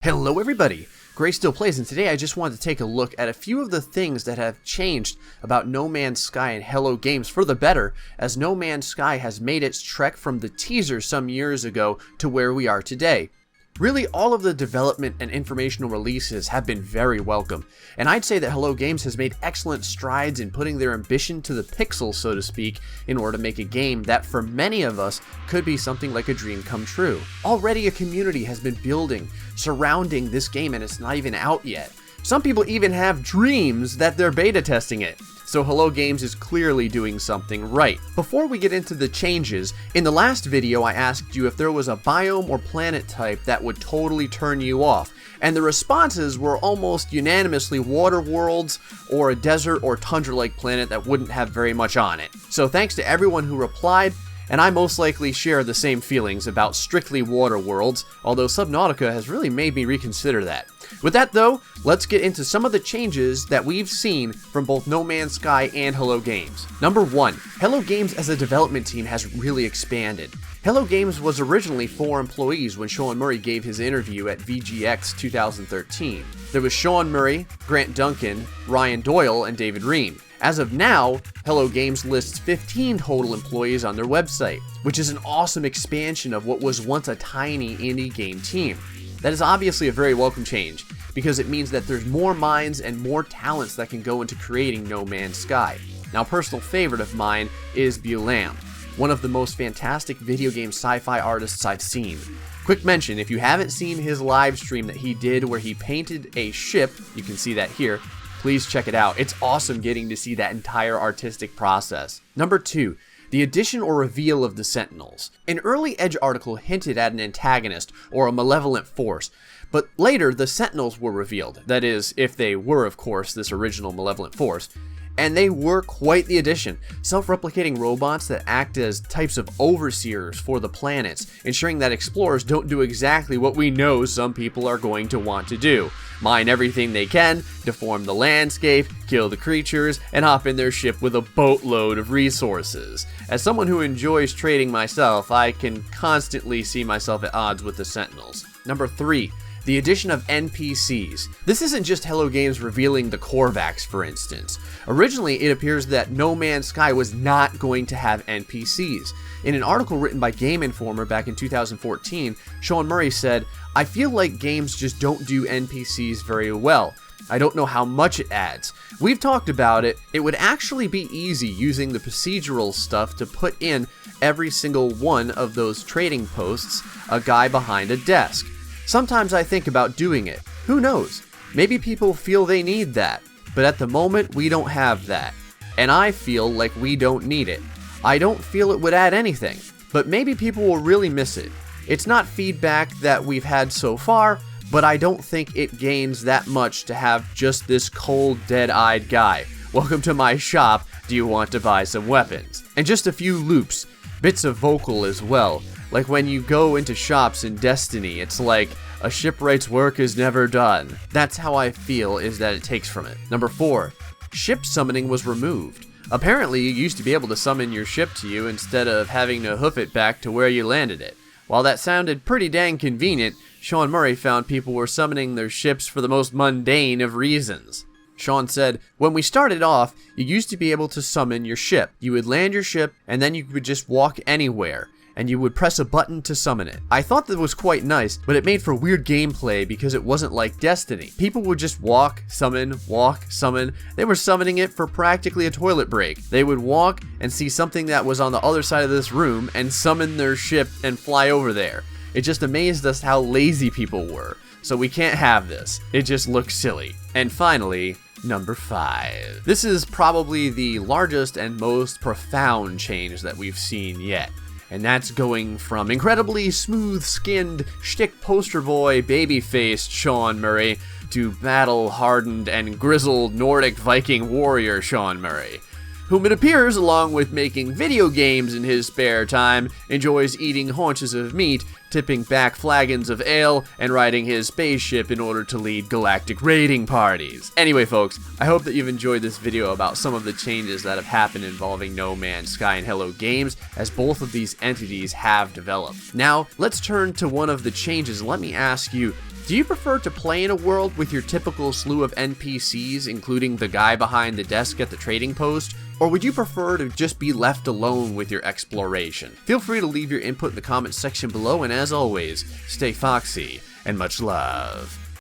Hello everybody, GrayStillPlays, and today I just wanted to take a look at a few of the things that have changed about No Man's Sky and Hello Games for the better, as No Man's Sky has made its trek from the teaser some years ago to where we are today. Really, all of the development and informational releases have been very welcome, and I'd say that Hello Games has made excellent strides in putting their ambition to the pixel, so to speak, in order to make a game that for many of us could be something like a dream come true. Already a community has been building surrounding this game and it's not even out yet. Some people even have dreams that they're beta testing it. So Hello Games is clearly doing something right. Before we get into the changes, in the last video I asked you if there was a biome or planet type that would totally turn you off, and the responses were almost unanimously water worlds or a desert or tundra-like planet that wouldn't have very much on it. So thanks to everyone who replied, and I most likely share the same feelings about strictly water worlds, although Subnautica has really made me reconsider that. With that though, let's get into some of the changes that we've seen from both No Man's Sky and Hello Games. Number 1, Hello Games as a development team has really expanded. Hello Games was originally 4 employees when Sean Murray gave his interview at VGX 2013. There was Sean Murray, Grant Duncan, Ryan Doyle, and David Ream. As of now, Hello Games lists 15 total employees on their website, which is an awesome expansion of what was once a tiny indie game team. That is obviously a very welcome change, because it means that there's more minds and more talents that can go into creating No Man's Sky. Now, a personal favorite of mine is Bulam, one of the most fantastic video game sci-fi artists I've seen. Quick mention, if you haven't seen his live stream that he did where he painted a ship, you can see that here, please check it out. It's awesome getting to see that entire artistic process. Number 2, the addition or reveal of the Sentinels. An early Edge article hinted at an antagonist or a malevolent force, but later the Sentinels were revealed. That is, if they were, of course, this original malevolent force. And they were quite the addition. Self-replicating robots that act as types of overseers for the planets, ensuring that explorers don't do exactly what we know some people are going to want to do. Mine everything they can, deform the landscape, kill the creatures, and hop in their ship with a boatload of resources. As someone who enjoys trading myself, I can constantly see myself at odds with the Sentinels. Number 3. The addition of NPCs. This isn't just Hello Games revealing the Korvax, for instance. Originally, it appears that No Man's Sky was not going to have NPCs. In an article written by Game Informer back in 2014, Sean Murray said, "I feel like games just don't do NPCs very well. I don't know how much it adds. We've talked about it. It would actually be easy using the procedural stuff to put in every single one of those trading posts a guy behind a desk. Sometimes I think about doing it. Who knows? Maybe people feel they need that. But at the moment, we don't have that. And I feel like we don't need it. I don't feel it would add anything. But maybe people will really miss it. It's not feedback that we've had so far, but I don't think it gains that much to have just this cold, dead-eyed guy. Welcome to my shop. Do you want to buy some weapons? And just a few loops. Bits of vocal as well. Like when you go into shops in Destiny, it's like, a shipwright's work is never done. That's how I feel is that it takes from it. Number 4, ship summoning was removed. Apparently, you used to be able to summon your ship to you instead of having to hoof it back to where you landed it. While that sounded pretty dang convenient, Sean Murray found people were summoning their ships for the most mundane of reasons. Sean said, "When we started off, you used to be able to summon your ship. You would land your ship, and then you could just walk anywhere, and you would press a button to summon it. I thought that was quite nice, but it made for weird gameplay because it wasn't like Destiny. People would just walk, summon, walk, summon. They were summoning it for practically a toilet break. They would walk and see something that was on the other side of this room and summon their ship and fly over there. It just amazed us how lazy people were. So we can't have this. It just looks silly." And finally, Number 5. This is probably the largest and most profound change that we've seen yet. And that's going from incredibly smooth-skinned, shtick poster boy, baby-faced Sean Murray to battle-hardened and grizzled Nordic Viking warrior Sean Murray, whom it appears, along with making video games in his spare time, enjoys eating haunches of meat, tipping back flagons of ale, and riding his spaceship in order to lead galactic raiding parties. Anyway folks, I hope that you've enjoyed this video about some of the changes that have happened involving No Man's Sky and Hello Games, as both of these entities have developed. Now, let's turn to one of the changes. Let me ask you, Do you prefer to play in a world with your typical slew of NPCs, including the guy behind the desk at the trading post? Or would you prefer to just be left alone with your exploration? Feel free to leave your input in the comments section below, and as always, stay foxy and much love.